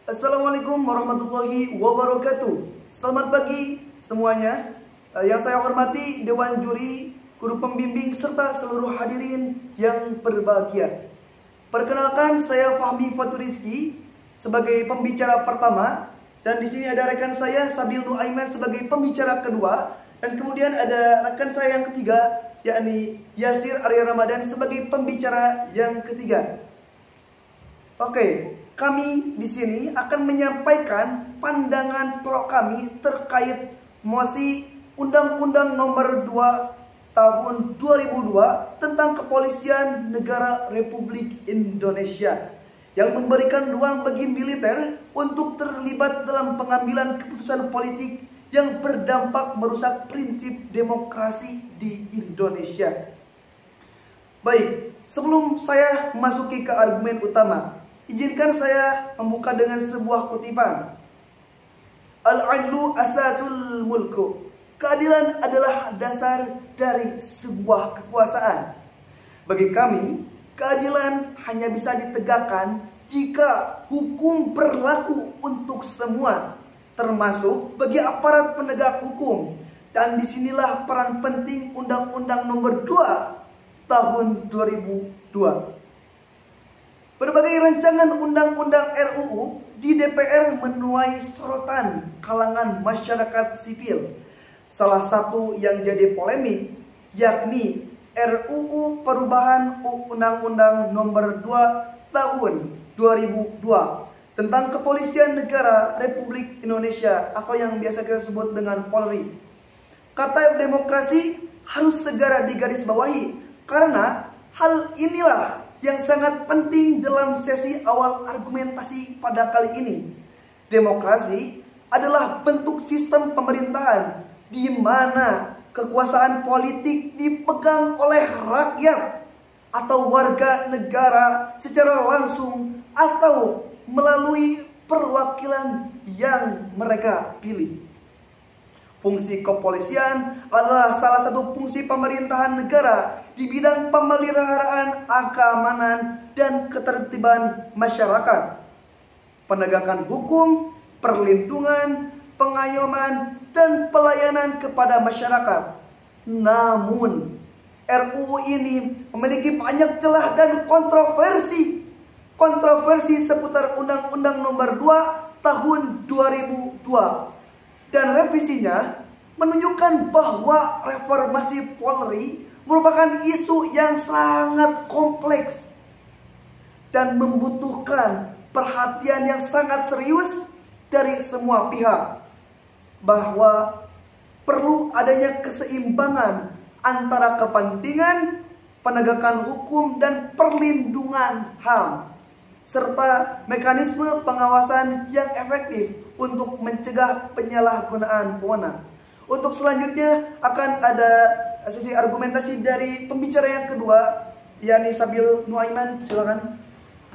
Assalamualaikum warahmatullahi wabarakatuh. Selamat pagi semuanya. Yang saya hormati Dewan Juri, guru pembimbing, serta seluruh hadirin yang berbahagia. Perkenalkan, saya Fahmi Faturiski sebagai pembicara pertama, dan di sini ada rekan saya Sabil Nuaiman sebagai pembicara kedua, dan kemudian ada rekan saya yang ketiga, yakni Yasir Arya Ramadan sebagai pembicara yang ketiga. Oke. Kami di sini akan menyampaikan pandangan pro kami terkait mosi Undang-Undang Nomor 2 Tahun 2002 tentang Kepolisian Negara Republik Indonesia yang memberikan ruang bagi militer untuk terlibat dalam pengambilan keputusan politik yang berdampak merusak prinsip demokrasi di Indonesia. Baik, sebelum saya memasuki ke argumen utama, izinkan saya membuka dengan sebuah kutipan. Al-adlu asasul mulku. Keadilan adalah dasar dari sebuah kekuasaan. Bagi kami, keadilan hanya bisa ditegakkan jika hukum berlaku untuk semua, termasuk bagi aparat penegak hukum. Dan disinilah peran penting Undang-Undang Nomor 2 Tahun 2002. Berbagai rancangan undang-undang RUU di DPR menuai sorotan kalangan masyarakat sipil. Salah satu yang jadi polemik yakni RUU Perubahan Undang-Undang Nomor 2 Tahun 2002 tentang Kepolisian Negara Republik Indonesia atau yang biasa kita sebut dengan Polri. Kata demokrasi harus segera digarisbawahi karena hal inilah yang sangat penting dalam sesi awal argumentasi pada kali ini. Demokrasi adalah bentuk sistem pemerintahan di mana kekuasaan politik dipegang oleh rakyat atau warga negara secara langsung atau melalui perwakilan yang mereka pilih. Fungsi kepolisian adalah salah satu fungsi pemerintahan negara di bidang pemeliharaan keamanan dan ketertiban masyarakat, penegakan hukum, perlindungan, pengayoman, dan pelayanan kepada masyarakat. Namun, RUU ini memiliki banyak celah dan kontroversi. Kontroversi seputar Undang-Undang Nomor 2 Tahun 2002. Dan revisinya menunjukkan bahwa reformasi Polri merupakan isu yang sangat kompleks dan membutuhkan perhatian yang sangat serius dari semua pihak, bahwa perlu adanya keseimbangan antara kepentingan penegakan hukum dan perlindungan HAM serta mekanisme pengawasan yang efektif untuk mencegah penyalahgunaan wewenang. Untuk selanjutnya akan ada sesi argumentasi dari pembicara yang kedua, yakni Sabil Nuaiman. Silakan.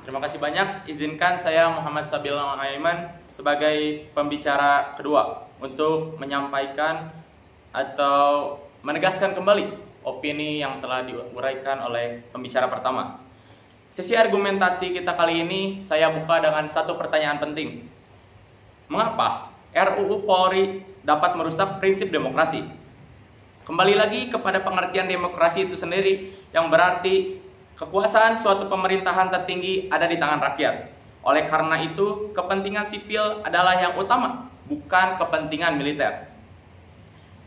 Terima kasih banyak. Izinkan saya Muhammad Sabil Nuaiman sebagai pembicara kedua untuk menyampaikan atau menegaskan kembali opini yang telah diuraikan oleh pembicara pertama. Sesi argumentasi kita kali ini saya buka dengan satu pertanyaan penting. Mengapa RUU Polri dapat merusak prinsip demokrasi? Kembali lagi kepada pengertian demokrasi itu sendiri, yang berarti kekuasaan suatu pemerintahan tertinggi ada di tangan rakyat. Oleh karena itu, kepentingan sipil adalah yang utama, bukan kepentingan militer.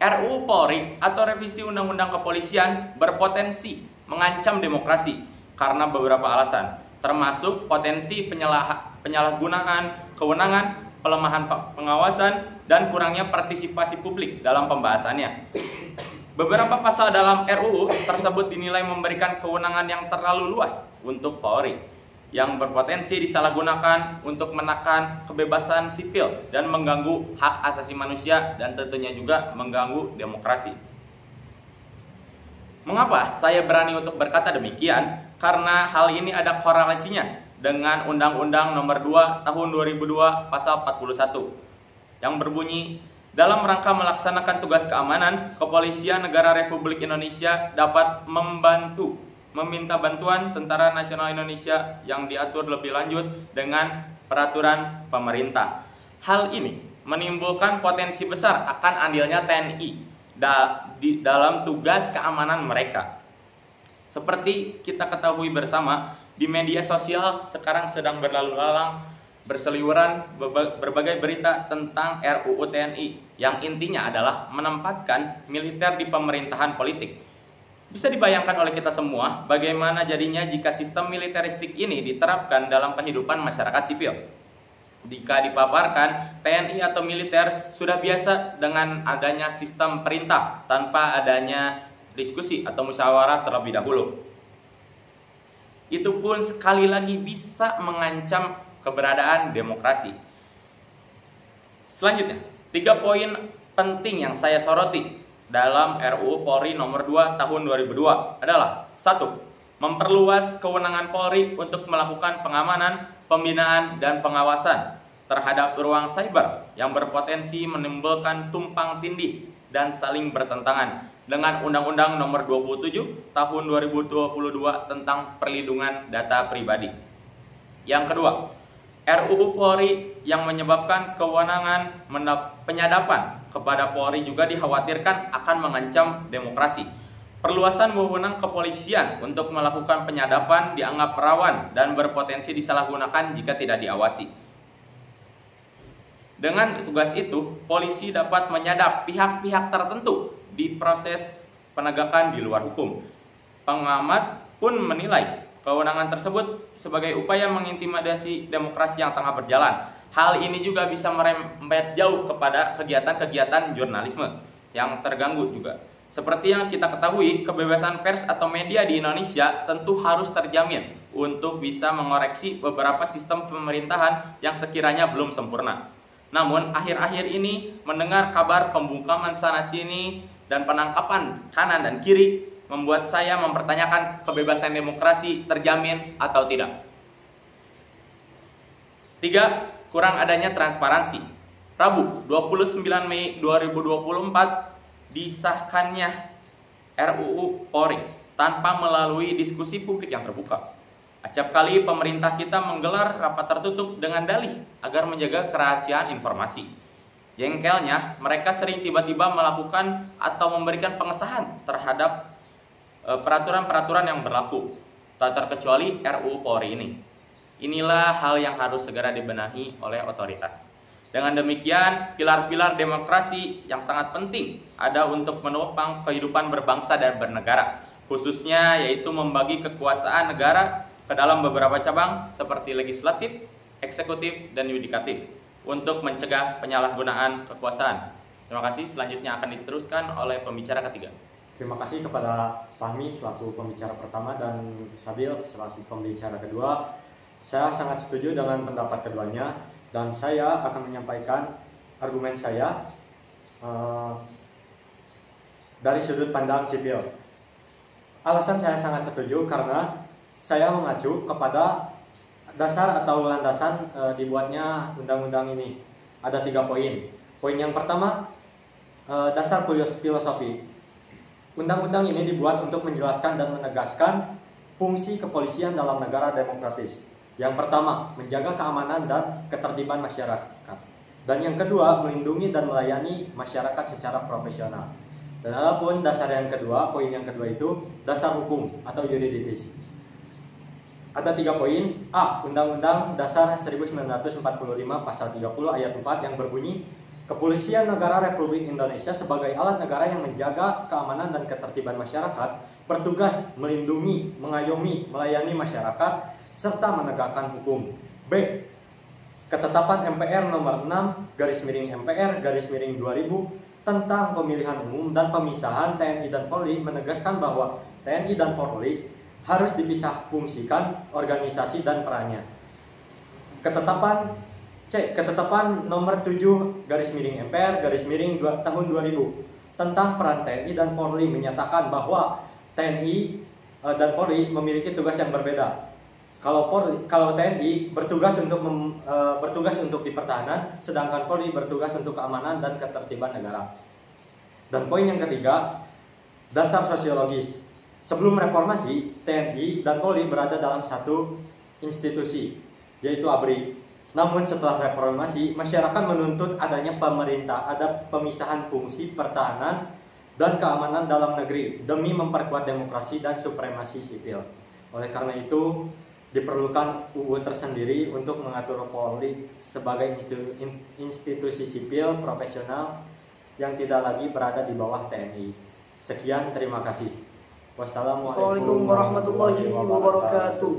RUU Polri atau revisi Undang-Undang Kepolisian berpotensi mengancam demokrasi karena beberapa alasan, termasuk potensi penyalahgunaan kewenangan, pelemahan pengawasan, dan kurangnya partisipasi publik dalam pembahasannya. Beberapa pasal dalam RUU tersebut dinilai memberikan kewenangan yang terlalu luas untuk Polri, yang berpotensi disalahgunakan untuk menekan kebebasan sipil dan mengganggu hak asasi manusia dan tentunya juga mengganggu demokrasi. Mengapa saya berani untuk berkata demikian? Karena hal ini ada korelasinya dengan Undang-Undang Nomor 2 Tahun 2002 Pasal 41 yang berbunyi, dalam rangka melaksanakan tugas keamanan, Kepolisian Negara Republik Indonesia dapat meminta bantuan Tentara Nasional Indonesia yang diatur lebih lanjut dengan peraturan pemerintah. Hal ini menimbulkan potensi besar akan andilnya TNI di dalam tugas keamanan mereka. Seperti kita ketahui bersama, di media sosial sekarang sedang berlalu lalang berseliweran berbagai berita tentang RUU TNI yang intinya adalah menempatkan militer di pemerintahan politik. Bisa dibayangkan oleh kita semua bagaimana jadinya jika sistem militeristik ini diterapkan dalam kehidupan masyarakat sipil. Jika dipaparkan, TNI atau militer sudah biasa dengan adanya sistem perintah tanpa adanya diskusi atau musyawarah terlebih dahulu. Itu pun sekali lagi bisa mengancam keberadaan demokrasi. Selanjutnya, 3 poin penting yang saya soroti dalam RUU Polri nomor 2 tahun 2002 adalah: 1. Memperluas kewenangan Polri untuk melakukan pengamanan, pembinaan, dan pengawasan terhadap ruang cyber yang berpotensi menimbulkan tumpang tindih dan saling bertentangan dengan Undang-Undang nomor 27 tahun 2022 tentang perlindungan data pribadi. Yang kedua, RUU Polri yang menyebabkan kewenangan penyadapan kepada Polri juga dikhawatirkan akan mengancam demokrasi. Perluasan wewenang kepolisian untuk melakukan penyadapan dianggap rawan dan berpotensi disalahgunakan jika tidak diawasi. Dengan tugas itu, polisi dapat menyadap pihak-pihak tertentu di proses penegakan di luar hukum. Pengamat pun menilai kewenangan tersebut sebagai upaya mengintimidasi demokrasi yang tengah berjalan. Hal ini juga bisa merembet jauh kepada kegiatan-kegiatan jurnalisme yang terganggu juga. Seperti yang kita ketahui, kebebasan pers atau media di Indonesia tentu harus terjamin untuk bisa mengoreksi beberapa sistem pemerintahan yang sekiranya belum sempurna. Namun, akhir-akhir ini mendengar kabar pembungkaman sana-sini dan penangkapan kanan dan kiri membuat saya mempertanyakan kebebasan demokrasi terjamin atau tidak. 3. Kurang adanya transparansi. Rabu, 29 Mei 2024 disahkannya RUU Polri tanpa melalui diskusi publik yang terbuka. Acap kali pemerintah kita menggelar rapat tertutup dengan dalih agar menjaga kerahasiaan informasi. Jengkelnya, mereka sering tiba-tiba melakukan atau memberikan pengesahan terhadap peraturan-peraturan yang berlaku, tak terkecuali RUU Polri ini. Inilah hal yang harus segera dibenahi oleh otoritas. Dengan demikian, pilar-pilar demokrasi yang sangat penting ada untuk menopang kehidupan berbangsa dan bernegara, khususnya yaitu membagi kekuasaan negara ke dalam beberapa cabang seperti legislatif, eksekutif, dan yudikatif untuk mencegah penyalahgunaan kekuasaan. Terima kasih. Selanjutnya akan diteruskan oleh pembicara ketiga. Terima kasih kepada Fahmi selaku pembicara pertama dan Sabil selaku pembicara kedua. Saya sangat setuju dengan pendapat keduanya dan saya akan menyampaikan argumen saya dari sudut pandang sipil. Alasan saya sangat setuju karena saya mengacu kepada dasar atau landasan dibuatnya undang-undang ini. Ada 3 poin. Poin yang pertama, dasar filosofi. Undang-undang ini dibuat untuk menjelaskan dan menegaskan fungsi kepolisian dalam negara demokratis. Yang pertama, menjaga keamanan dan ketertiban masyarakat. Dan yang kedua, melindungi dan melayani masyarakat secara profesional. Dan adapun dasar yang kedua, poin yang kedua itu dasar hukum atau yuridis. Ada 3 poin. A. Undang-Undang Dasar 1945 Pasal 30 Ayat 4 yang berbunyi, Kepolisian Negara Republik Indonesia sebagai alat negara yang menjaga keamanan dan ketertiban masyarakat bertugas melindungi, mengayomi, melayani masyarakat serta menegakkan hukum. B. Ketetapan MPR nomor 6/MPR/2000 tentang pemilihan umum dan pemisahan TNI dan Polri menegaskan bahwa TNI dan Polri harus dipisah fungsikan organisasi dan perannya. Ketetapan C. Ketetapan nomor 7/MPR/2000 tahun 2000 tentang peran TNI dan Polri menyatakan bahwa TNI dan Polri memiliki tugas yang berbeda. Kalau TNI bertugas untuk di pertahanan, sedangkan Polri bertugas untuk keamanan dan ketertiban negara. Dan poin yang ketiga, dasar sosiologis. Sebelum reformasi, TNI dan Polri berada dalam satu institusi, yaitu ABRI. Namun setelah reformasi, masyarakat menuntut adanya pemerintah, ada pemisahan fungsi pertahanan dan keamanan dalam negeri demi memperkuat demokrasi dan supremasi sipil. Oleh karena itu, diperlukan UU tersendiri untuk mengatur Polri sebagai institusi sipil profesional yang tidak lagi berada di bawah TNI. Sekian, terima kasih. Wassalamualaikum warahmatullahi wabarakatuh.